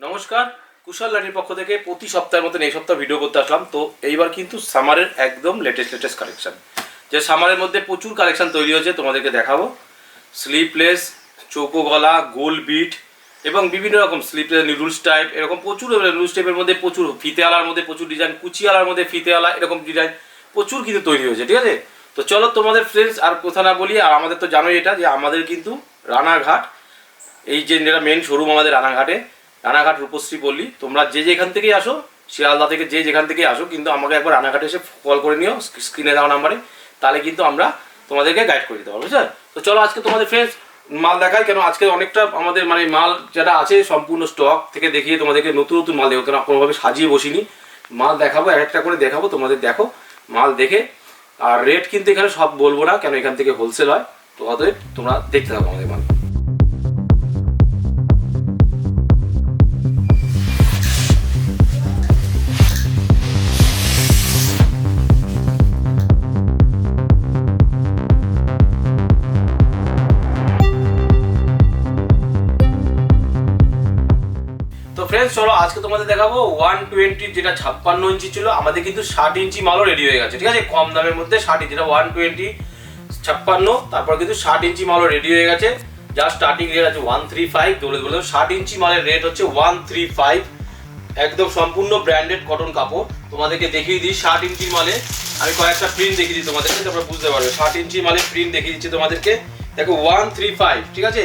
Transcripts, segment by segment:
নমস্কার, কুশল লাঠির পক্ষ থেকে প্রতি সপ্তাহের মতন এই সপ্তাহ ভিডিও করতে আসলাম। তো এইবার কিন্তু সামারের একদম লেটেস্ট কালেকশন, যে সামারের মধ্যে প্রচুর কালেকশন তৈরি হয়েছে তোমাদেরকে দেখাবো। স্লিপলেস, চৌকো গলা, গোল বিট এবং বিভিন্ন রকম স্লিপলেস নুডলস টাইপ, এরকম প্রচুর নুডলস টাইপের মধ্যে প্রচুর ফিতে আলার মধ্যে প্রচুর ডিজাইন, কুচি আলার মধ্যে ফিতে আলা, এরকম ডিজাইন প্রচুর কিন্তু তৈরি হয়েছে। ঠিক আছে, তো চলো তোমাদের ফ্রেন্ডস আর কথা না বলি। আর আমাদের তো জানোই এটা যে আমাদের কিন্তু রানাঘাট, এই যে যেটা মেন শোরুম আমাদের রানাঘাট রূপশ্রী পল্লী। তোমরা যে যেখান থেকেই আসো, শিয়ালদা থেকে যে যেখান থেকেই আসো, কিন্তু আমাকে একবার রানাঘাটে এসে কল করে নিও স্ক্রিনে দেওয়া নাম্বারে, তাহলে কিন্তু আমরা তোমাদেরকে গাইড করে দিতে পারবো। বুঝছো? তো চলো আজকে তোমাদের ফ্রেন্ডস মাল দেখাই। কেন আজকে অনেকটা আমাদের মাল যেটা আছে সম্পূর্ণ স্টক থেকে দেখিয়ে তোমাদেরকে নতুন মাল দেবো। কেন কোনোভাবে সাজিয়ে বসিনি, মাল দেখাবো, এক একটা করে দেখাবো। তোমাদের দেখো মাল দেখে, আর রেট কিন্তু এখানে সব বলবো না, কেন এখান থেকে হোলসেল হয়। তো অতএব তোমরা দেখতে থাকো আমাদের মাল। ফ্রেন্ডস চলো আজকে তোমাদের দেখাবো 120, যেটা 56 ইঞ্চি ছিল, আমাদের কিন্তু 60 ইঞ্চি মালও রেডি হয়ে গেছে। ঠিক আছে, কম দামের মধ্যে 60 ইঞ্চি, যেটা 120 56, তারপর কিন্তু 60 ইঞ্চি মালও রেডি হয়ে গেছে। জাস্ট স্টার্টিং রেট আছে 135। বলে 60 ইঞ্চি মালের রেট হচ্ছে 135, একদম সম্পূর্ণ ব্র্যান্ডেড কটন কাপড়। তোমাদেরকে দেখিয়ে দিই 60 ইঞ্চির মালে আমি কয়েকটা প্রিন্ট দেখিয়ে দিই তোমাদেরকে, তোমরা বুঝতে পারবে। 60 ইঞ্চি মালের প্রিন্ট দেখিয়ে দিচ্ছি তোমাদেরকে। দেখো 135, ঠিক আছে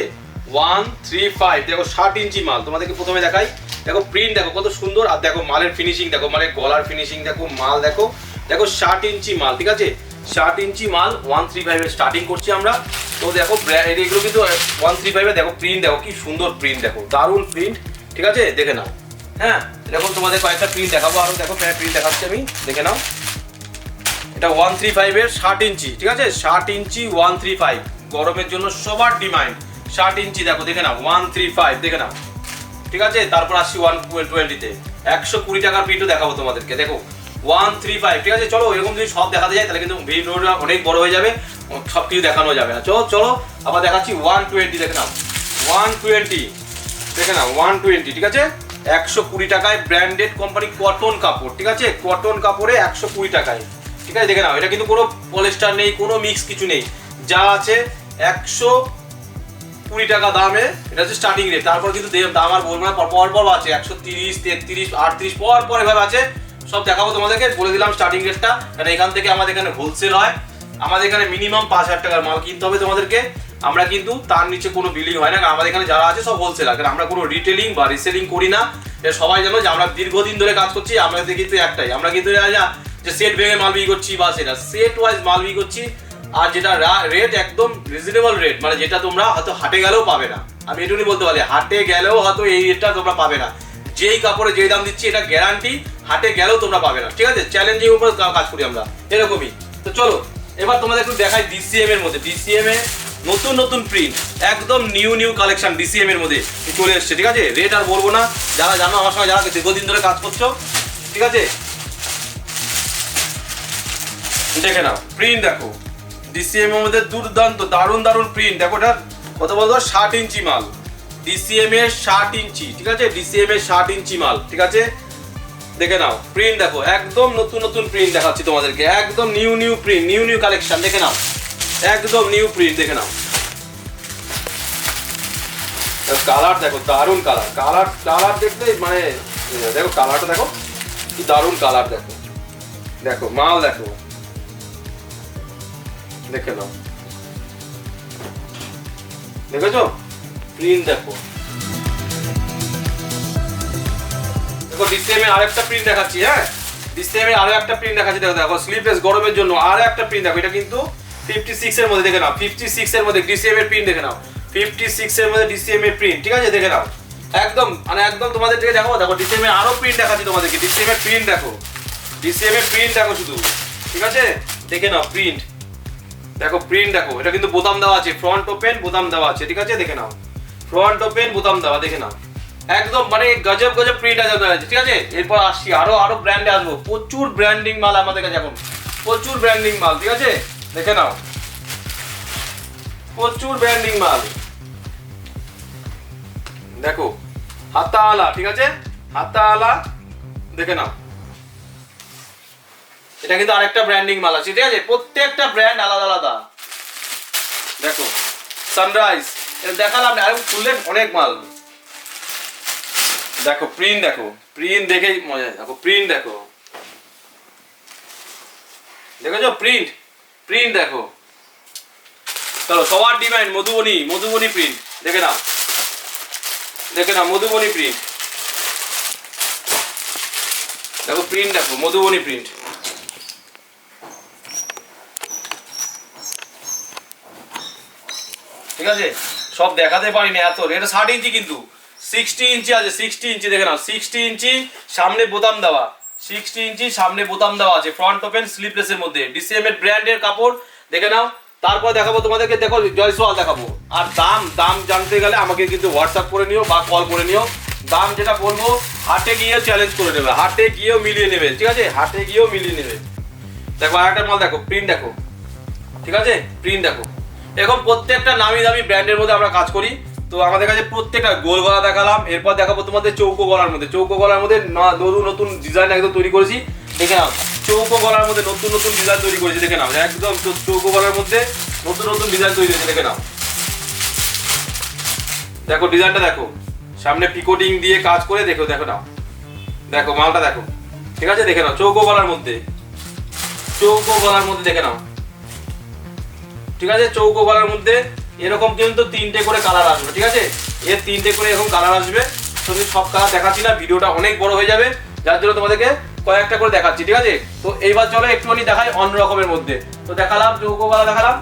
135। দেখো 60 ইঞ্চি মাল তোমাদেরকে প্রথমে দেখাই। দেখো প্রিন্ট দেখো কত সুন্দর, আর দেখো মালের ফিনিশিং দেখো, মালের গলার ফিনিশিং দেখো, মাল দেখো। দেখো 60 ইঞ্চি মাল, ঠিক আছে 60 ইঞ্চি মাল 135 এর স্টার্টিং করছি আমরা। তো দেখো এগুলো কিন্তু 135 এর। দেখো প্রিন্ট দেখো কি সুন্দর প্রিন্ট, দেখো দারুণ প্রিন্ট। ঠিক আছে, দেখে নাও। হ্যাঁ, এরকম তোমাদের কয়েকটা প্রিন্ট দেখাবো আরো। দেখো প্রিন্ট দেখাচ্ছি আমি, দেখে নাও। এটা 135 এর 60 ইঞ্চি, ঠিক আছে 60 ইঞ্চি 135, গরমের জন্য সবার ডিমান্ড। 60 ইঞ্চি দেখো, দেখে নাও 135, দেখে নাও। ঠিক আছে, তারপর আসছি 120-তে 120 টাকার প্রিন্টও দেখাবো তোমাদেরকে। দেখো 135, ঠিক আছে। চলো এরকম যদি সব দেখাতে যায় তাহলে কিন্তু ভিডিওটা অনেক বড় হয়ে যাবে, সব কিছু দেখানো যাবে না। চলো আবার দেখাচ্ছি 120, দেখে নাও 120, দেখে নাও 120, ঠিক আছে 120 টাকায় ব্র্যান্ডেড কোম্পানি কটন কাপড়। ঠিক আছে, কটন কাপড়ে 120 টাকায়। ঠিক আছে, দেখে নাও। এটা কিন্তু কোনো পলিস্টার নেই, কোনো মিক্স কিছু নেই, যা আছে 120 টাকা দামে। এটা হচ্ছে স্টার্টিং রেট। তারপর কিন্তু দাম আর বলবো না, পর আছে 130, 33, 38 পর এভাবে আছে। সব দেখাবো তোমাদেরকে, বলে দিলাম স্টার্টিং রেটটা। কারণ এখান থেকে আমাদের এখানে হোলসেল হয়, আমাদের এখানে মিনিমাম 5000 টাকার মাল কিনতে হবে তোমাদেরকে। আমরা কিন্তু তার নিচে কোনো বিলিং হয় না, কারণ আমাদের এখানে যারা আছে সব হোলসেলার। কারণ আমরা কোনো রিটেলিং বা রিসেলিং করি না। এটা সবাই জানো যে আমরা দীর্ঘদিন ধরে কাজ করছি। আমাদের কিন্তু একটাই, আমরা কিন্তু যে সেট ভেঙে মাল বিক্রি করছি বা সেটা সেট ওয়াইজ মাল বিক্রি করছি। আর যেটা রেট একদম রিজনেবল রেট, মানে যেটা তোমরা হয়তো হাটে গেলেও পাবে না। আমি এটুকুনি বলতে পারি, হাটে গেলেও হয়তো এই রেটটা তোমরা পাবে না। যেই কাপড়ে যেই দাম দিচ্ছি এটা গ্যারান্টি, হাটে গেলেও তোমরা পাবে না। ঠিক আছে, চ্যালেঞ্জিং উপর কাজ করি আমরা, এরকমই। তো চলো এবার তোমাদের একটু দেখাই ডিসিএম এর মধ্যে। ডিসিএম এ নতুন প্রিন্ট, একদম নিউ কালেকশন ডিসিএম এর মধ্যে চলে এসছে। ঠিক আছে, রেট আর বলবো না, যারা জানো আমার সঙ্গে, যারা দীর্ঘদিন ধরে কাজ করছো। ঠিক আছে, দেখে নাও প্রিন্ট দেখো, ডিসিএম এর মধ্যে দুর্দান্ত দারুণ প্রিন্ট। দেখো এটা কত বলতো, 60 ইঞ্চি মাল, ডিসিএম এর 60 ইঞ্চি। ঠিক আছে, ডিসিএম এর 60 ইঞ্চি মাল। ঠিক আছে, দেখে নাও প্রিন্ট দেখো, একদম নতুন প্রিন্ট দেখাচ্ছি তোমাদেরকে। একদম নিউ প্রিন্ট, নিউ কালেকশন। দেখে নাও, একদম নিউ প্রিন্ট, দেখে নাও। কালার দেখো, দারুণ কালার দেখতে, মানে দেখো কালারটা দেখো কি দারুণ কালার। দেখো দেখো মাল দেখো, দেখে নাও, দেখেছো প্রিন্ট দেখো। দেখো ডিসিএম এর আরেকটা প্রিন্ট দেখাচ্ছি। হ্যাঁ, ডিসিএম এর আরো একটা প্রিন্ট দেখাচ্ছি। দেখো স্লিভলেস গরমের জন্য আরো একটা প্রিন্ট দেখো। এটা কিন্তু 56 এর মধ্যে, দেখে নাও 56 এর মধ্যে ডিসিএম এর প্রিন্ট, দেখে নাও 56 এর মধ্যে ডিসিএম এর প্রিন্ট। ঠিক আছে, দেখে নাও একদম, মানে একদম তোমাদের দিকে দেখো। দেখো ডিসিএম এর আরো প্রিন্ট দেখাচ্ছি তোমাদেরকে। ডিসিএম এর প্রিন্ট দেখো, ডিসিএম এর প্রিন্ট দেখো শুধু। ঠিক আছে, দেখে নাও প্রিন্ট দেখো, প্রিন্ট দেখো। এটা কিন্তু বোতাম দেওয়া আছে, ফ্রন্ট ওপেন বোতাম দেওয়া আছে। ঠিক আছে, দেখে নাও ফ্রন্ট ওপেন বোতাম দেওয়া, দেখে নাও একদম, মানে গজব প্রিন্ট আছে। ঠিক আছে, এরপর আসছি আরো ব্র্যান্ডে আসবো। প্রচুর ব্র্যান্ডিং মাল আমাদের কাছে এখন, প্রচুর ব্র্যান্ডিং মাল। ঠিক আছে, দেখে নাও প্রচুর ব্র্যান্ডিং মাল। দেখো হাতাওয়ালা, ঠিক আছে, হাতাওয়ালা দেখে নাও। এটা কিন্তু আরেকটা ব্র্যান্ডিং মাল আছে, ঠিক আছে, প্রত্যেকটা ব্র্যান্ড আলাদা আলাদা। দেখো সানরাইজ, এটা দেখালাম না, আর খুললে অনেক মাল। দেখো প্রিন্ট, দেখো প্রিন্ট দেখেই মজা। দেখো প্রিন্ট, দেখো দেখেছো প্রিন্ট, প্রিন্ট দেখো। চলো সবার ডিমান্ড মধুবনী, মধুবনী প্রিন্ট দেখে নাও, দেখে নাও মধুবনী প্রিন্ট। দেখো প্রিন্ট, দেখো মধুবনী প্রিন্ট। ঠিক আছে, সব দেখাতে পারিনি এত। এটা 60 ইঞ্চি কিন্তু 60 ইঞ্চি আছে, 60 ইঞ্চি দেখে নাও, 60 ইঞ্চি সামনে বোতাম দেওয়া, 60 ইঞ্চি সামনে বোতাম দেওয়া আছে, ফ্রন্ট ওপেন স্লিপলেসের মধ্যে, ডিসিএম এর ব্র্যান্ডের কাপড় দেখে নাও। তারপর দেখাবো তোমাদেরকে, দেখো জয়সওয়াল দেখাবো। আর দাম, দাম জানতে গেলে আমাকে কিন্তু হোয়াটসঅ্যাপ করে নিও বা কল করে নিও। দাম যেটা বলবো হাটে গিয়েও চ্যালেঞ্জ করে নেবে, হাটে গিয়েও মিলিয়ে নেবে, ঠিক আছে, হাটে গিয়েও মিলিয়ে নেবে। দেখো আর একটা মাল দেখো, প্রিন্ট দেখো, ঠিক আছে, প্রিন্ট দেখো। এখন প্রত্যেকটা নামি দামি ব্র্যান্ডের মধ্যে আমরা কাজ করি। তো আমাদের কাছে প্রত্যেকটা গোল গলা দেখালাম, এরপর দেখাবো তোমাদের চৌকো গলার মধ্যে। চৌকো গলার মধ্যে নতুন নতুন ডিজাইন একদম তৈরি করেছি, দেখে নাও। চৌকো গলার মধ্যে নতুন নতুন ডিজাইন তৈরি করেছি, দেখে নাও, একদম চৌকো গলার মধ্যে নতুন নতুন ডিজাইন তৈরি হয়েছে, দেখে নাও। দেখো ডিজাইনটা দেখো, সামনে পিকোটিং দিয়ে কাজ করে, দেখো দেখো নাও, দেখো মালটা দেখো, ঠিক আছে, দেখে নাও। চৌকো গলার মধ্যে, চৌকো গলার মধ্যে দেখে নাও, ঠিক আছে, চৌকো গলার মধ্যে এরকম কিন্তু 3টে করে কালার আসবে, ঠিক আছে, এর 3টে করে এরকম কালার আসবে। তুমি সব কালার দেখাচ্ছি না, ভিডিওটা অনেক বড় হয়ে যাবে, যার জন্য তোমাদেরকে কয়েকটা করে দেখাচ্ছি, ঠিক আছে। তো এইবার চলো একটুখানি দেখাই অন্য রকমের মধ্যে। তো দেখালাম চৌকো গলা দেখালাম,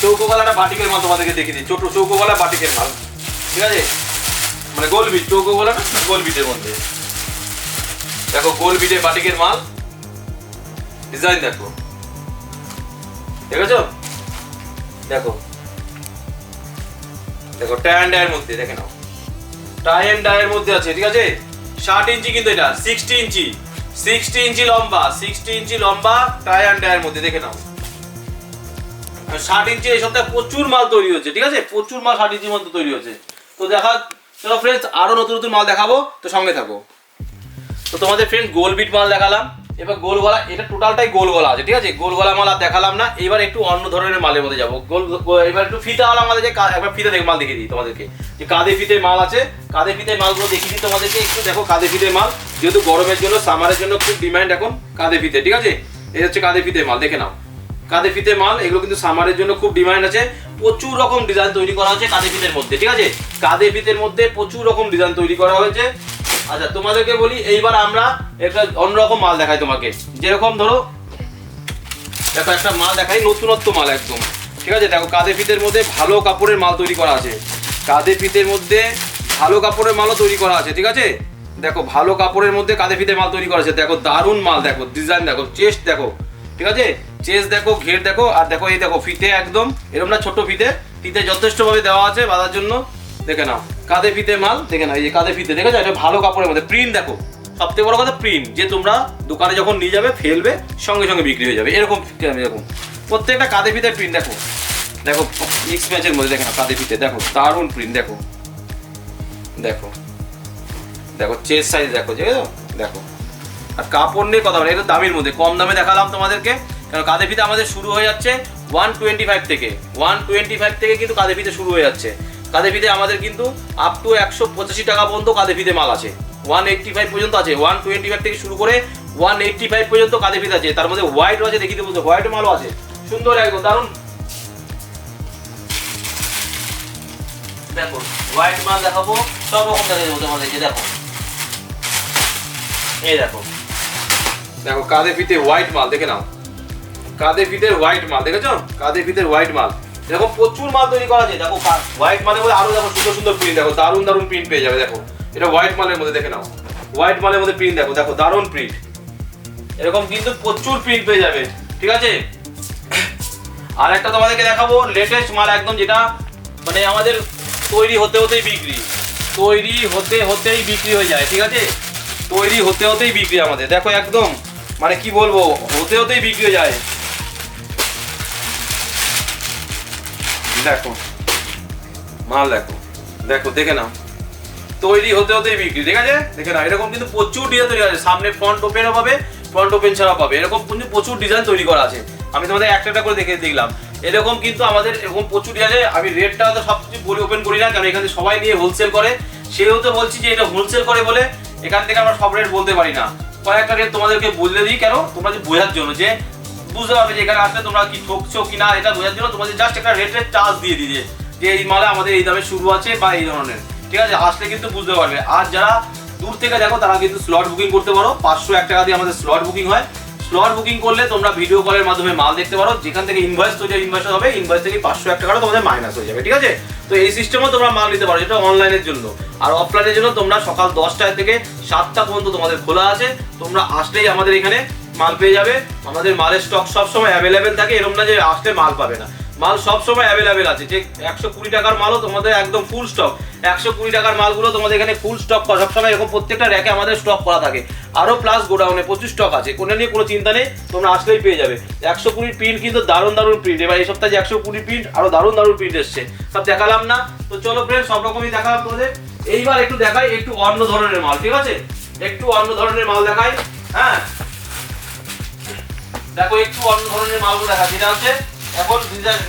চৌকো গলাটা বাটিকের মাল তোমাদেরকে দেখিয়ে দিই। ছোট চৌকো গলা বাটিকের মাল, ঠিক আছে, মানে গোল বিট, চৌকো গলা না গোল বিটের মধ্যে। দেখো গোল বিটে বাটিকের মাল, ডিজাইন দেখো, দেখেছো, দেখো দেখো টাই অ্যান্ড ডাইয়ের মধ্যে, দেখে নাও, টাই অ্যান্ড ডাইয়ের মধ্যে আছে, ঠিক আছে। 60 ইঞ্চি কিন্তু এটা, 60 ইঞ্চি, 60 ইঞ্চি লম্বা, 60 ইঞ্চি লম্বা, টাই অ্যান্ড ডাইয়ের মধ্যে, দেখে নাও। 60 ইঞ্চি এই সপ্তাহে প্রচুর মাল তৈরি হচ্ছে, ঠিক আছে, প্রচুর মাল 60 ইঞ্চির মধ্যে তৈরি হচ্ছে। তো দেখা, চলো ফ্রেন্ডস আরো নতুন নতুন মাল দেখাবো, তো সঙ্গে থাকো। তো তোমাদের ফ্রেন্ড গোল বিট মাল দেখালাম, এবার গোল গলা, এটা টোটালটাই গোল গলা আছে, ঠিক আছে, গোল গলা মাল আর দেখালাম না। এবার একটু অন্য ধরনের মালের মধ্যে যাবো, এবার একটু ফিতাওয়ালা মাল আছে, একবার ফিতে মাল দেখিয়ে দিই তোমাদেরকে, যে কাঁধে ফিতে মাল আছে, কাঁধে ফিতে মালগুলো দেখিয়ে দিই তোমাদেরকে একটু। দেখো কাঁধে ফিতে মাল, যেহেতু গরমের জন্য সামারের জন্য খুব ডিমান্ড এখন কাঁধে ফিতে, ঠিক আছে, এই হচ্ছে কাঁধে ফিতে মাল, দেখে নাও, কাঁধে ফিতে মাল, এগুলো কিন্তু সামারের জন্য খুব ডিমান্ড আছে। প্রচুর রকম ডিজাইন তৈরি করা হচ্ছে কাঁধে ফিতের মধ্যে, ঠিক আছে, কাঁধে ফিতের মধ্যে প্রচুর রকম ডিজাইন তৈরি করা হয়েছে। আচ্ছা তোমাদেরকে বলি, এইবার আমরা একটা অন্যরকম মাল দেখাই তোমাকে, যেরকম ধরো দেখো একটা মাল দেখাই, নতুনত্ব মাল একদম, ঠিক আছে। দেখো কাঁধে ফিতের মধ্যে ভালো কাপড়ের মাল তৈরি করা আছে, কাঁধে ফিতের মধ্যে ভালো কাপড়ের মালও তৈরি করা আছে, ঠিক আছে। দেখো ভালো কাপড়ের মধ্যে কাঁধে ফিতের মাল তৈরি করা আছে, দেখো দারুণ মাল, দেখো ডিজাইন দেখো, চেস্ট দেখো, ঠিক আছে, চেস্ট দেখো, ঘের দেখো, আর দেখো এই দেখো ফিতে একদম এরকম না, ছোট ফিতে, ফিতে যথেষ্টভাবে দেওয়া আছে বাঁধার জন্য, দেখে নাও। কাঁধে ফিতে মাল, দেখে নাও, এই যে কাঁধে ফিতে, দেখেছো, এটা ভালো কাপড়ের মধ্যে, প্রিন্ট দেখো, সবথেকে বড় কথা প্রিন্ট, যে তোমরা দোকানে যখন নিয়ে যাবে ফেলবে সঙ্গে সঙ্গে বিক্রি হয়ে যাবে, এরকম এরকম প্রত্যেকটা কাঁধে ফিতের প্রিন্ট দেখো, দেখো মিক্স ম্যাচের মধ্যে, দেখে নাও কাঁধে ফিতে, দেখো দারুণ প্রিন্ট, দেখো দেখো দেখো চেস্ট সাইজ দেখো, দেখো দেখো। আর কাপড় নিয়ে কথা বলে, এটা দামের মধ্যে, কম দামে দেখালাম তোমাদেরকে, কারণ কাঁধে ফিতে আমাদের শুরু হয়ে যাচ্ছে 125 থেকে, 125 থেকে কিন্তু কাঁধে ফিতে শুরু হয়ে যাচ্ছে। কাঁধে ফিতে আমাদের কিন্তু আপ টু 185 টাকা পর্যন্ত কাঁধে ফিতে মাল আছে, 185 পর্যন্ত আছে, 125 থেকে শুরু করে 185 পর্যন্ত কাঁধে ফিতে আছে। তার মধ্যে হোয়াইটও আছে, দেখিতে বলতে হোয়াইট মালও আছে, সুন্দর একদম দারুণ। দেখো হোয়াইট মাল দেখাবো, সব রকম দেখা যাবে তোমাদেরকে, দেখো এই দেখো, দেখো কাঁধে ফিতে হোয়াইট মাল, দেখে নাও, কাঁধে ফিতের হোয়াইট মাল, দেখেছো, কাঁধে ফিতের হোয়াইট মাল, এরকম প্রচুর মাল তৈরি করা আছে। দেখো হোয়াইট মালের মধ্যে আরো দেখো সুন্দর সুন্দর প্রিন্ট, দেখো দারুণ দারুণ প্রিন্ট পেয়ে যাবে। দেখো এটা হোয়াইট মালের মধ্যে, দেখে নাও, হোয়াইট মালের মধ্যে প্রিন্ট দেখো, দেখো দারুণ প্রিন্ট, এরকম কিন্তু প্রচুর প্রিন্ট পেয়ে যাবে, ঠিক আছে। আর একটা তোমাদেরকে দেখাবো লেটেস্ট মাল একদম, যেটা মানে আমাদের তৈরি হতে হতেই বিক্রি, তৈরি হতে হতেই বিক্রি হয়ে যায়, ঠিক আছে, তৈরি হতে হতেই বিক্রি আমাদের। দেখো একদম মানে কি বলবো, হতে হতেই বিক্রি হয়ে যায়। দেখো মাল দেখো, দেখো দেখে নাও, তৈরি হতে হতেই বিক্রি, ঠিক আছে? দেখে নাও, এরকম কিন্তু প্রচুর ডিজাইন তৈরি আছে, সামনে ফ্রন্ট ওপেনও পাবে, ফ্রন্ট ওপেন ছাড়াও পাবে, এরকম কিন্তু প্রচুর ডিজাইন তৈরি করা আছে। আমি তোমাদের একটা একটা করে দেখে দিলাম, এরকম কিন্তু আমাদের এরকম প্রচুর ডিজাইন। আমি রেটটা তো সব কিছু বলি ওপেন করি না, কারণ এখানে সবাই নিয়ে হোলসেল করে, সেহেতু বলছি যে এটা হোলসেল করে বলে এখান থেকে আমরা সব রেট বলতে পারি না, কয়েকটা রেট তোমাদেরকে বলে দিই, কেন তোমরা যে বোঝার জন্য, যে বুঝতে পারবে যে এখানে আসলে তোমরা কি ঠকছো কিনা, এটা বোঝার জন্য তোমাদের জাস্ট একটা রেটের চার্জ দিয়ে দিই যে এই মালে আমাদের এই দামে শুরু আছে বা এই ধরনের, ঠিক আছে? আসলে কিন্তু বুঝতে পারবে। আর যারা দূর থেকে দেখো তারা কিন্তু স্লট বুকিং করতে পারো, 501 টাকা দিয়ে আমাদের স্লট বুকিং হয়। স্লট বুকিং করলে তোমরা ভিডিও কলের মাধ্যমে মাল দেখতে পারো, যেখান থেকে ইনভয়েস তৈরি ইনভয়েস হবে, ইনভয়েস থেকে 501 টাকাটা তোমাদের মাইনাস হয়ে যাবে, ঠিক আছে? তো এই সিস্টেমও তোমরা মাল নিতে পারো, যেটা অনলাইনের জন্য। আর অফলাইনের জন্য তোমরা সকাল 10টা থেকে 7টা পর্যন্ত তোমাদের খোলা আছে, তোমরা আসলেই আমাদের এখানে মাল পেয়ে যাবে। আমাদের মালের স্টক সবসময় অ্যাভেলেবেল থাকে, এরকম না যে আসলে মাল পাবে না, মাল সবসময় অ্যাভেলেবেল আছে। যে 120 টাকার মালও তোমাদের একদম ফুল স্টক, 120 টাকার মালগুলো তোমাদের এখানে ফুল স্টক সবসময় এরকম প্রত্যেকটা র্যাকে আমাদের স্টক করা থাকে। আরও প্লাস গোডাউনে প্রচুর স্টক আছে, কোনো নিয়ে কোনো চিন্তা নেই, তোমরা আসলেই পেয়ে যাবে। 120 প্রিন্ট কিন্তু দারুণ দারুণ প্রিন্ট, এবার এই সপ্তাহে যে 120 প্রিন্ট আরও দারুণ দারুণ প্রিন্ট এসছে, সব দেখালাম না? তো চলো ফ্রেন্ড, সব রকমই দেখালাম তোমাদের, এইবার একটু দেখাই একটু অন্য ধরনের মাল, ঠিক আছে? একটু অন্য ধরনের মাল দেখাই, হ্যাঁ দেখো একটু অন্য ধরনের মালগুলো দেখা, যেটা হচ্ছে এখন ডিজাইন,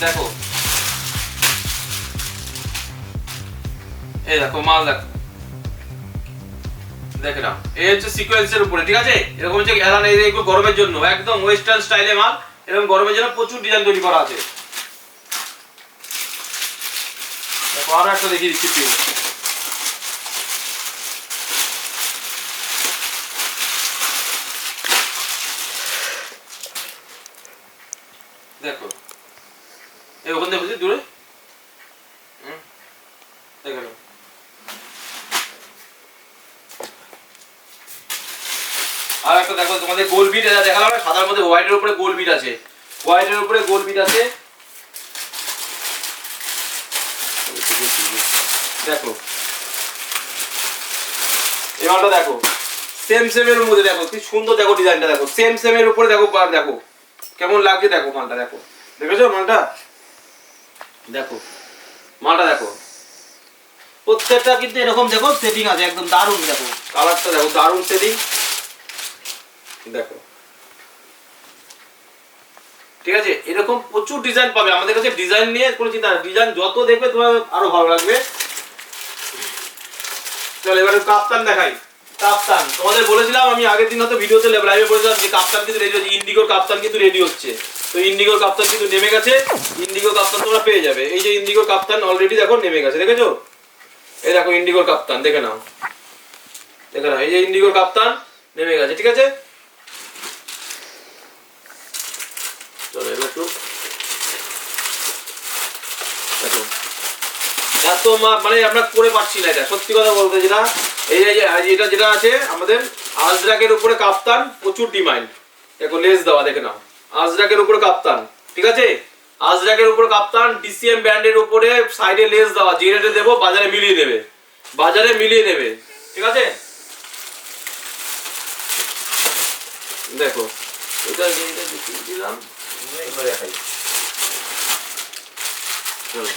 দেখো এই দেখো মাল দেখো, দেখে নাও, এই হচ্ছে সিকোয়েন্সের উপরে, ঠিক আছে? এরকম হচ্ছে এলান, এইগুলো গরমের জন্য একদম ওয়েস্টার্ন স্টাইলে মাল, এরকম গরমের জন্য প্রচুর ডিজাইন তৈরি করা আছে। দেখো আরো একটা দেখিয়ে দিচ্ছি প্রিন্ট, দেখো এই ওখান থেকে দূরে, দেখে নাও, আর একটা দেখো তোমাদের গোল বিট, এটা দেখালাম না, সাদার মধ্যে হোয়াইটের উপরে গোল বিট আছে, হোয়াইটের উপরে গোল বিট আছে, দেখো এই মালটা দেখো, সেম সেমের মধ্যে দেখো কি সুন্দর, দেখো ডিজাইনটা দেখো, সেম সেমের উপরে দেখো, দেখো কেমন লাগছে, দেখো মালটা দেখো, দেখেছো মালটা, দেখো মালটা দেখো, প্রত্যেকটা কিন্তু এরকম দেখো সেটিং আছে, একদম দারুণ, দেখো কালারটা দেখো দারুণ সেটিং, দেখো ঠিক আছে? এরকম প্রচুর ডিজাইন পাবে আমাদের কাছে, ডিজাইন নিয়ে কোনো চিন্তা নেই, ডিজাইন যত দেখবে তোমার আরো ভালো লাগবে। চলো এবার কাপ্তান দেখাই, কাপ্তান তোমাদের বলেছিলাম আমি আগের দিন হয়তো ভিডিওতে লাইভে বলেছিলাম যে কাপ্তান কিন্তু রেডি হচ্ছে, ইন্ডিগোর কাপ্তান কিন্তু রেডি হচ্ছে, তো ইন্ডিগোর কাপ্তান কিন্তু নেমে গেছে, ইন্ডিগো কাপ্তান তোমরা পেয়ে যাবে। এই যে ইন্ডিগোর কাপ্তান অলরেডি দেখো নেমে গেছে, দেখেছো? এই দেখো ইন্ডিগোর কাপ্তান, দেখে নাও, দেখে নাও, এই যে ইন্ডিগোর কাপ্তান নেমে গেছে, ঠিক আছে? চলো এবার একটু দেখো, এত মানে আমরা করে পাচ্ছি না, এটা সত্যি কথা বলতে, যেটা এই যে এটা যেটা আছে আমাদের আজরাকের উপরে কাপ্তান, প্রচুর ডিমান্ড, দেখো লেস দেওয়া, দেখে নাও আজরাকের উপরে কাপ্তান, ঠিক আছে? আজরাকের উপরে কাপ্তান, ডিসিএম ব্র্যান্ডের উপরে সাইডে লেস দেওয়া, যে রেটে দেবো বাজারে মিলিয়ে দেবে, বাজারে মিলিয়ে দেবে, ঠিক আছে? দেখো এটা দেখিয়ে দিলাম, এবার দেখাই, চলো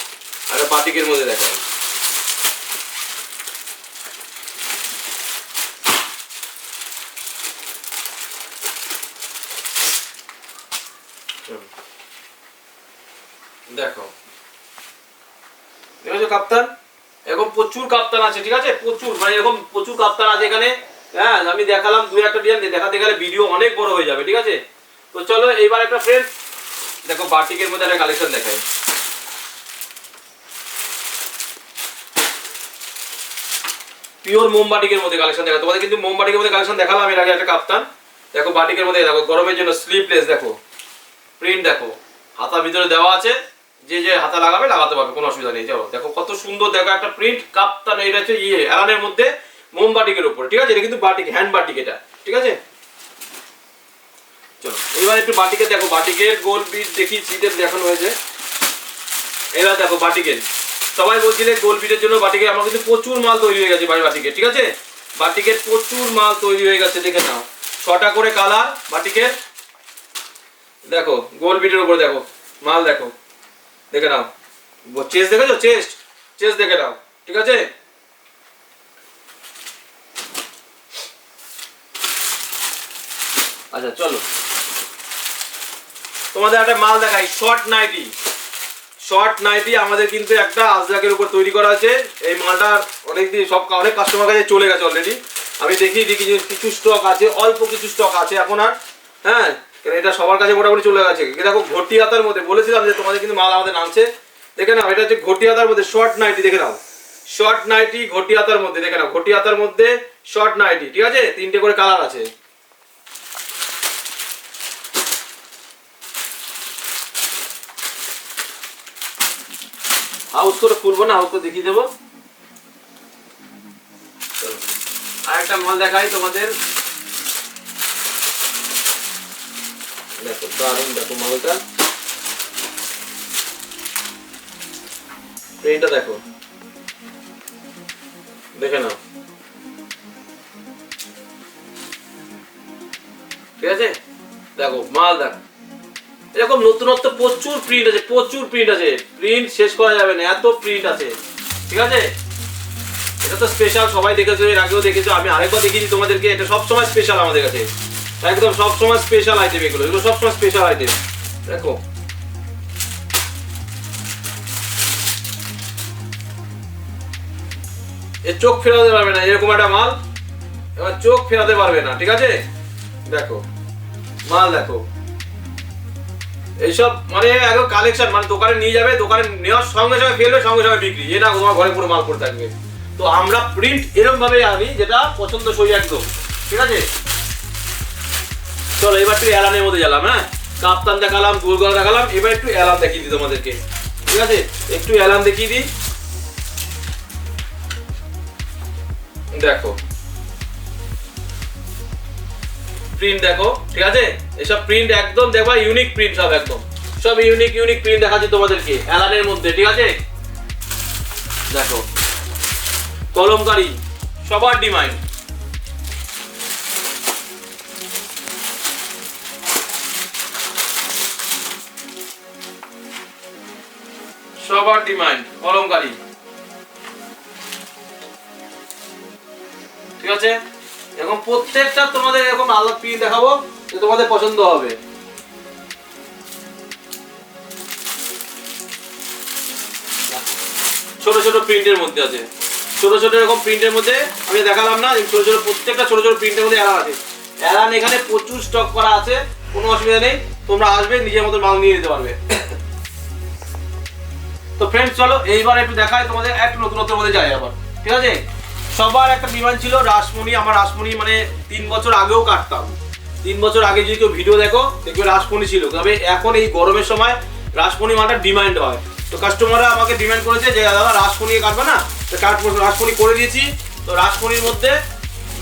আরে বাটিকের মধ্যে দেখাই, দেখো দেখেছো কাপ্তান, এরকম প্রচুর কাপ্তান আছে, ঠিক আছে? প্রচুর, মানে এরকম প্রচুর কাপ্তান আছে এখানে, হ্যাঁ আমি দেখালাম দুই একটা ডিজাইন, দেখাতে গেলে ভিডিও অনেক বড় হয়ে যাবে, ঠিক আছে? তো চলো এইবার একটা ফ্রেন্ড দেখো বাটিকের মধ্যে একটা কালেকশন দেখাই, পিওর মোমবাটিকের মধ্যে কালেকশন দেখা, তোমাদের কিন্তু মোমবাটিকের মধ্যে কালেকশন দেখালাম এর আগে একটা কাপ্তান, দেখো বাটিকের মধ্যে দেখো গরমের জন্য স্লিভলেস, দেখো প্রিন্ট, দেখো হাতা ভিতরে দেওয়া আছে, যে যে হাতা লাগাবে লাগাতে পারবে, কোনো অসুবিধা নেই। চলো দেখো কত সুন্দর, দেখো একটা প্রিন্ট কাপ্তান, এটা হচ্ছে এলানের মধ্যে মোমবাটিকের উপরে, ঠিক আছে? এটা কিন্তু বাটিক, হ্যান্ড বাটিক এটা, ঠিক আছে? চলো এবার একটু বাটিকে দেখো, বাটিকের গোল বিট দেখি শীতের দেখানো হয়েছে, এবার দেখো বাটিকের, সবাই বলছিলেন গোল বিটের জন্য বাটিকে, আমার কিন্তু প্রচুর মাল তৈরি হয়ে গেছে বাটিকে, ঠিক আছে? বাটিকের প্রচুর মাল তৈরি হয়ে গেছে, দেখে নাও 6টা করে কালার বাটিকের, দেখো গোল বিটের উপরে দেখো মাল দেখো, দেখে নাও চেস্ট দেখেছো, চেস্ট চেস্ট দেখে নাও, ঠিক আছে। আচ্ছা চলো তোমাদের একটা মাল দেখাই, শর্ট নাইটি। শর্ট নাইটি আমাদের কিন্তু একটা আজরাকের উপর তৈরি করা আছে। এই মালটা অনেকদিন অনেক কাস্টমার কাছে চলে গেছে অলরেডি। আমি দেখিয়ে দিই কিছু স্টক আছে, অল্প কিছু স্টক আছে এখন আর, হ্যাঁ এটা সবার কাছে মোটামুটি চলে গেছে। দেখো ঘটি হাতার মধ্যে বলেছিলাম যে তোমাদের কিন্তু মাল আমাদের নামছে, দেখে নাও এটা হচ্ছে ঘটি হাতার মধ্যে শর্ট নাইটি, দেখে নাও শর্ট নাইটি ঘটি হাতার মধ্যে, দেখে নাও ঘটি হাতার মধ্যে শর্ট নাইটি, ঠিক আছে। 3টে করে কালার আছে। হাউস করে খুলবো না, হাউস করে দেখিয়ে দেবো। আর একটা মাল দেখাই তোমাদের, দেখো দারুন, দেখো মালটা প্রিন্টটা দেখো, দেখে নাও, ঠিক আছে। দেখো মাল দেখো, এরকম নতুনত্ব প্রচুর প্রিন্ট আছে, প্রচুর প্রিন্ট আছে, প্রিন্ট শেষ করা যাবে না, এত প্রিন্ট আছে, ঠিক আছে। এটা তো স্পেশাল, সবাই দেখেছো, এর আগেও দেখেছো, আমি আরেকবার দেখিয়েছি তোমাদেরকে। এটা সবসময় স্পেশাল আমাদের কাছে, একদম সবসময় স্পেশাল আইটেম, এগুলো এগুলো সবসময় স্পেশাল আইটেম। দেখো এর চোখ ফেরাতে পারবে না, এরকম একটা মাল এবার চোখ ফেরাতে পারবে না, ঠিক আছে। দেখো মাল দেখো, এইসব মানে একদম কালেকশন, মানে দোকানে নিয়ে যাবে, দোকানে নেওয়ার সঙ্গে সঙ্গে ফেলবে, সঙ্গে সঙ্গে বিক্রি, এটা তোমার ঘরে পুরো মাল পড়ে থাকবে। তো আমরা প্রিন্ট এরকম ভাবে আনি যেটা পছন্দসই একদম, ঠিক আছে। চলো এবার একটু এলানের মধ্যে গেলাম, হ্যাঁ কাপ্তান দেখালাম, গোলগলা দেখালাম, এবার একটু এলান দেখিয়ে দিই তোমাদেরকে, ঠিক আছে। একটু এলান দেখিয়ে দিই, দেখো প্রিন্ট দেখো, ঠিক আছে। এসব প্রিন্ট একদম দেখবা ইউনিক প্রিন্ট, সব একদম সব ইউনিক ইউনিক প্রিন্ট দেখাচ্ছি তোমাদেরকে এলানের মধ্যে, ঠিক আছে। দেখো কলমকারী সবার ডিমান্ড, সবার ডিমান্ড কলমকারী, ঠিক আছে। এরকম প্রত্যেকটা তোমাদের এরকম আলাদা প্রিন্ট দেখাবো যে তোমাদের পছন্দ হবে। ছোট ছোট প্রিন্টের মধ্যে আছে, ছোট ছোট এরকম প্রিন্টের মধ্যে আমি দেখালাম না, ছোট ছোট প্রত্যেকটা ছোট ছোট প্রিন্টের মধ্যে এলান আছে। এলান এখানে প্রচুর স্টক করা আছে, কোনো অসুবিধা নেই, তোমরা আসবে নিজের মতো মাল নিয়ে নিতে পারবে। তো ফ্রেন্ডস চলো এইবার একটু দেখাই তোমাদের, একটু নতুনত্বের মধ্যে যাই আবার, ঠিক আছে। সবার একটা ডিমান্ড ছিল রাসমণি, আমার রাসমণি মানে 3 বছর আগেও কাটতাম। 3 বছর আগে যদি কেউ ভিডিও দেখো দেখবে রাসমণি ছিল, তবে এখন এই গরমের সময় রাসমণি মালটা ডিমান্ড হয়। তো কাস্টমাররা আমাকে ডিমান্ড করেছে যে দাদা রাসমণি কাটবে না, তো রাসমণি করে দিয়েছি। তো রাসমণির মধ্যে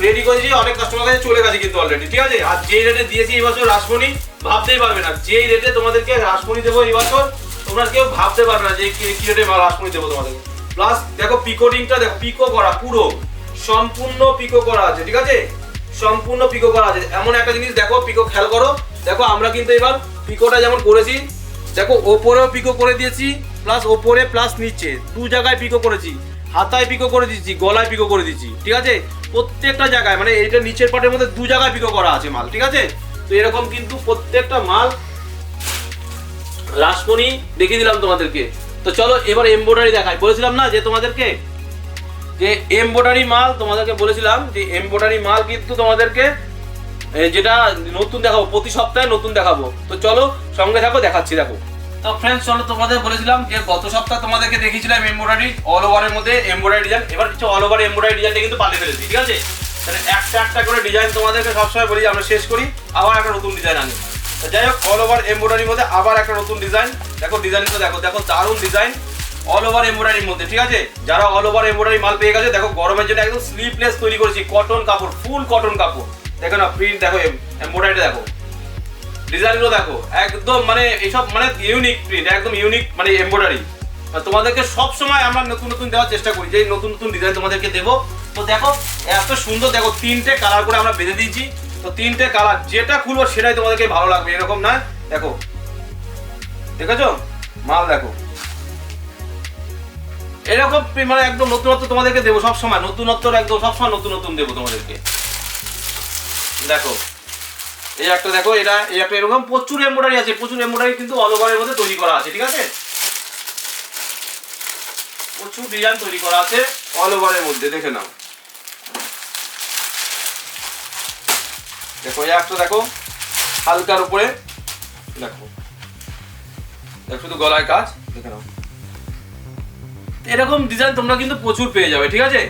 রেডি করেছি, অনেক কাস্টমার কাছে চলে গেছে কিন্তু অলরেডি, ঠিক আছে। আর যে রেটে দিয়েছি এই বছর রাসমণি ভাবতেই পারবে না, যেই রেটে তোমাদেরকে রাসমণি দেবো এই বছর তোমরা কেউ ভাবতে পারবে না যে কি রেটে রাসমণি দেবো তোমাদেরকে। প্লাস দেখো পিকোডিংটা দেখো, পিকো করা, পুরো সম্পূর্ণ পিকো করা আছে, ঠিক আছে, সম্পূর্ণ পিকো করা আছে। এমন একটা জিনিস দেখো, পিকো খেয়াল করো, দেখো আমরা কিন্তু এবার পিকোটা যেমন করেছি, দেখো ওপরেও পিকো করে দিয়েছি, প্লাস ওপরে প্লাস নিচে 2 জায়গায় পিকো করেছি, হাতায় পিকো করে দিচ্ছি, গলায় পিকো করে দিচ্ছি, ঠিক আছে। প্রত্যেকটা জায়গায় মানে এটা নিচের পাটের মধ্যে 2 জায়গায় পিকো করা আছে মাল, ঠিক আছে। তো এরকম কিন্তু প্রত্যেকটা মাল রাসমণি দেখিয়ে দিলাম তোমাদেরকে। তো চলো এবার এমব্রয়ডারি দেখাই, বলেছিলাম না যে তোমাদেরকে যে এমব্রয়ডারি মাল, তোমাদেরকে বলেছিলাম যে এমব্রয়ডারি মাল কিন্তু তোমাদেরকে যেটা নতুন দেখাবো, প্রতি সপ্তাহে নতুন দেখাবো। তো চলো সঙ্গে থাকো, দেখাচ্ছি। দেখো তো ফ্রেন্ডস চলো তোমাদের বলেছিলাম যে গত সপ্তাহে তোমাদেরকে দেখিয়েছিলাম এমব্রয়ডারি অল ওভারের মধ্যে এমব্রয়ডারি ডিজাইন, এবার কিছু অল ওভার এমব্রয়ডারি ডিজাইনটা কিন্তু পাল্টে ফেলেছি, ঠিক আছে। তাহলে একটা একটা করে ডিজাইন তোমাদেরকে সবসময় বলি আমরা শেষ করি, আবার একটা নতুন ডিজাইন আনি। যাই হোক অল ওভার এমব্রয়ডারির মধ্যে আবার একটা নতুন ডিজাইন, দেখো ডিজাইনটা দেখো, দেখো দারুণ ডিজাইন অল ওভার এমব্রয়ডারির মধ্যে, ঠিক আছে। যারা অল ওভার এমব্রয়ডারি মাল পেয়ে গেছে, দেখো গরমের জন্য একদম স্লিপলেস তৈরি করেছি, কটন কাপড়, ফুল কটন কাপড়, দেখো না প্রিন্ট দেখো, এমব্রয়ডারিটা দেখো, ডিজাইনগুলো দেখো, একদম মানে এইসব মানে ইউনিক প্রিন্ট, একদম ইউনিক মানে এমব্রয়ডারি। তোমাদেরকে সব সময় আমরা নতুন নতুন দেওয়ার চেষ্টা করি, যে নতুন নতুন ডিজাইন তোমাদেরকে দেবো। তো দেখো এত সুন্দর, দেখো 3টে কালার করে আমরা বেঁধে দিয়েছি। তো 3টে কালার যেটা খুলবো সেটাই তোমাদেরকে ভালো লাগবে, এরকম না দেখো, দেখেছো মাল দেখো, এরকম মানে একদম নতুনত্ব তোমাদেরকে দেবো সবসময়, নতুনত্ব একদম সবসময় নতুন নতুন দেবো তোমাদেরকে। দেখো এই একটা দেখো, এটা এই একটা এরকম প্রচুর এমব্রয়ডারি আছে, প্রচুর এমব্রয়ডারি কিন্তু অল ওভারের মধ্যে তৈরি করা আছে, ঠিক আছে, প্রচুর ডিজাইন তৈরি করা আছে অল ওভারের মধ্যে, দেখে নাও। দেখো এই একটা দেখো হালকার উপরে, দেখো দেখো শুধু গলায় কাজ, দেখে নাও। এরকম ডিজাইন তোমরা কিন্তু প্রচুর পেয়ে যাবে, ঠিক আছে।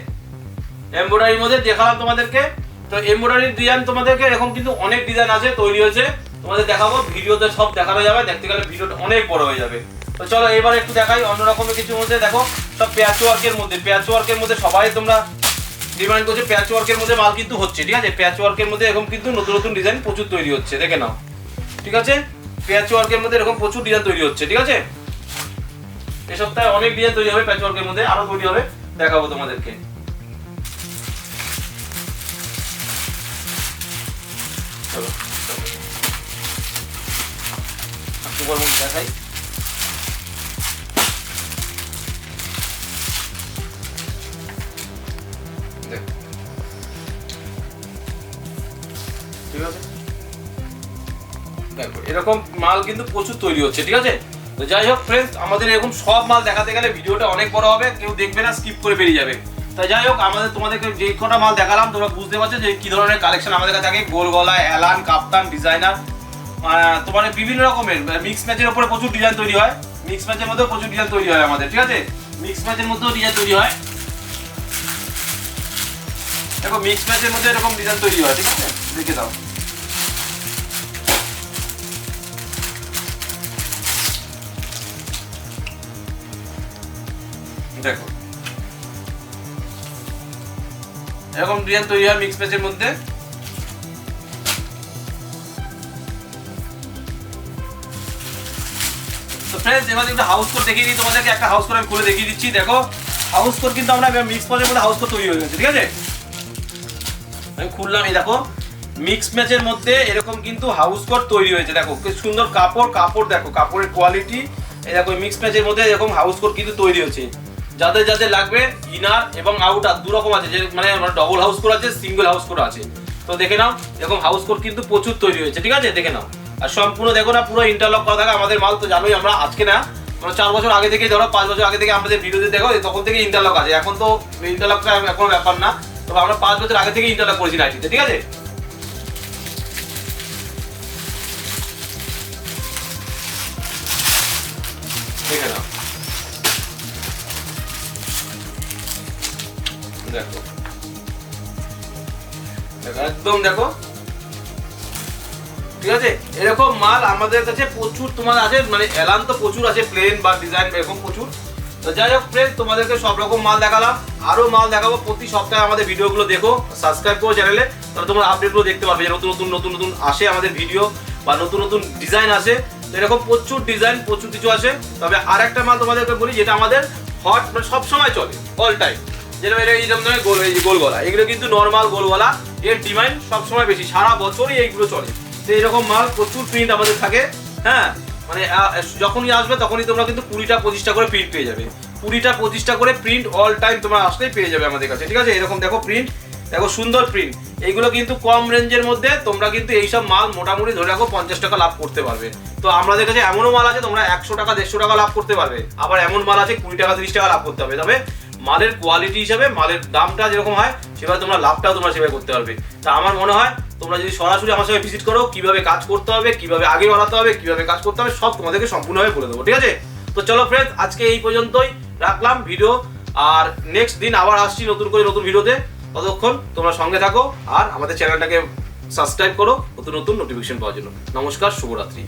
এমব্রয়ডারির মধ্যে দেখালাম তোমাদেরকে, তো এমব্রয়ডারির ডিজাইন তোমাদেরকে এরকম কিন্তু অনেক ডিজাইন আছে তৈরি হয়েছে, তোমাদের দেখাবো, ভিডিওতে সব দেখানো যাবে, দেখতে গেলে ভিডিওটা অনেক বড় হয়ে যাবে। তো চলো এবার একটু দেখাই অন্য রকমের কিছু মধ্যে। দেখো সব প্যাচ ওয়ার্কের মধ্যে, প্যাচ ওয়ার্কের মধ্যে সবাই তোমরা ডিমান্ড করছে, প্যাচ ওয়ার্কের মধ্যে মাল কিন্তু হচ্ছে, ঠিক আছে। প্যাচ ওয়ার্কের মধ্যে এরকম কিন্তু নতুন নতুন ডিজাইন প্রচুর তৈরি হচ্ছে, দেখে নাও, ঠিক আছে। প্যাচ ওয়ার্কের মধ্যে এরকম প্রচুর ডিজাইন তৈরি হচ্ছে, ঠিক আছে। এই সপ্তাহে অনেক ডিজাইন তৈরি হবে প্যাচ ওয়ার্কের মধ্যে, আরো তৈরি হবে, দেখাবো তোমাদেরকে। চলো দেখাই, ঠিক আছে। এরকম মাল কিন্তু প্রচুর তৈরি হচ্ছে, ঠিক আছে। তো যাই হোক ফ্রেন্ডস, আমাদের এরকম সব মাল দেখাতে গেলে ভিডিওটা অনেক বড় হবে, কেউ দেখবে না, স্কিপ করে বেরিয়ে যাবে। তাই যাই হোক, আমাদের তোমাদেরকে যে কটা মাল দেখালাম তোমরা বুঝতে পারছো যে কি ধরনের কালেকশন আমাদের কাছে থাকে। গোল গলায়, অ্যালান, কাপ্তান, ডিজাইনার, তোমার বিভিন্ন রকমের মিক্স ম্যাচের উপরে প্রচুর ডিজাইন তৈরি হয়, মিক্স ম্যাচের মধ্যেও প্রচুর ডিজাইন তৈরি হয় আমাদের, ঠিক আছে। মিক্স ম্যাচের মধ্যেও ডিজাইন তৈরি হয়, দেখো মিক্স ম্যাচের মধ্যে এরকম ডিজাইন তৈরি হয়, ঠিক আছে, দেখে দাও। দেখো এরকম ডিজাইন তৈরি হয় মিক্স ম্যাচের মধ্যে। তো ফ্রেন্ডস, এবার একটা হাউস কোট দেখিয়ে দিই তোমাদেরকে, একটা হাউস কোট আমি খুলে দেখিয়ে দিচ্ছি। দেখো হাউস কোট কিন্তু আমরা মিক্স ম্যাচের মধ্যে হাউস কোট তৈরি হয়ে গেছে, ঠিক আছে। আমি খুললাম, এই দেখো মিক্স ম্যাচের মধ্যে এরকম কিন্তু হাউস কোট তৈরি হয়েছে, দেখো কি সুন্দর কাপড়, কাপড় দেখো, কাপড়ের কোয়ালিটি, এই দেখো মিক্স ম্যাচের মধ্যে এরকম হাউস কোট কিন্তু তৈরি হয়েছে। যাদের যাদের লাগবে ইনার এবং আউটার দু রকম আছে, যে মানে ডবল হাউস কোট আছে, সিঙ্গেল হাউস কোট আছে। তো দেখে নাও এরকম হাউস কোট কিন্তু প্রচুর তৈরি হয়েছে, ঠিক আছে, দেখে নাও। আর সম্পূর্ণ দেখো না পুরো ইন্টারলক করা থাকে আমাদের মাল, তো জানোই আমরা আজকে না, মানে 4 বছর আগে থেকে, ধরো 5 বছর আগে থেকে আমাদের ভিডিওতে দেখো তখন থেকে ইন্টারলক আছে। এখন তো ইন্টারলকটা এখন ব্যাপার না, তবে আমরা 5 বছর আগে থেকে ইন্টারলক করেছি নাইটিতে, ঠিক আছে। দেখে নাও, দেখো একদম দেখো, ঠিক আছে। এরকম মাল আমাদের কাছে প্রচুর তোমার আছে, মানে এলান তো প্রচুর আছে, প্লেন বা ডিজাইন এরকম প্রচুর। তো যাই হোক ফ্রেন্ড, তোমাদেরকে সব রকম মাল দেখালাম, আরো মাল দেখাবো। প্রতি সপ্তাহে আমাদের ভিডিওগুলো দেখো, সাবস্ক্রাইব করো চ্যানেলে, তাহলে তোমরা আপডেটগুলো দেখতে পারবে যে নতুন নতুন নতুন নতুন আসে আমাদের ভিডিও বা নতুন নতুন ডিজাইন আসে। তো এরকম প্রচুর ডিজাইন প্রচুর কিছু আসে। তবে আর একটা মাল তোমাদেরকে বলি, যেটা আমাদের হট মানে সবসময় চলে অল টাইম, যেরকম এই ধরনের গোল গলা, এগুলো কিন্তু নর্মাল গোল গলা, এর ডিমান্ড সবসময় বেশি, সারা বছরই এইগুলো চলে। তো এইরকম মাল প্রচুর প্রিন্ট আমাদের থাকে, হ্যাঁ, মানে যখনই আসবে তখনই তোমরা কিন্তু 20টা 25টা করে প্রিন্ট পেয়ে যাবে, 20টা 25টা করে প্রিন্ট অল টাইম তোমরা আসলেই পেয়ে যাবে আমাদের কাছে, ঠিক আছে। এরকম দেখো প্রিন্ট, দেখো সুন্দর প্রিন্ট, এইগুলো কিন্তু কম রেঞ্জের মধ্যে তোমরা কিন্তু এইসব মাল মোটামুটি ধরে রাখো 50 টাকা লাভ করতে পারবে। তো আমাদের কাছে এমনও মাল আছে তোমরা 100 টাকা 150 টাকা লাভ করতে পারবে, আবার এমন মাল আছে 20 টাকা 30 টাকা লাভ করতে হবে। তবে মালের কোয়ালিটি হিসাবে মালের দামটা যেরকম হয় সেভাবে তোমরা লাভটাও তোমরা সেভাবে করতে পারবে। তা আমার মনে হয় তোমরা যদি সরাসরি আমার সঙ্গে ভিজিট করো, কিভাবে কাজ করতে হবে, কিভাবে আগে বাড়াতে হবে, কিভাবে কাজ করতে হবে, সব তোমাদেরকে সম্পূর্ণভাবে বলে দেবো, ঠিক আছে। তো চলো ফ্রেন্ডস, আজকে এই পর্যন্তই রাখলাম ভিডিও, আর নেক্সট দিন আবার আসছি নতুন করে নতুন ভিডিওতে। ততক্ষণ তোমরা সঙ্গে থাকো আর আমাদের চ্যানেলটাকে সাবস্ক্রাইব করো নতুন নতুন নোটিফিকেশন পাওয়ার জন্য। নমস্কার, শুভরাত্রি।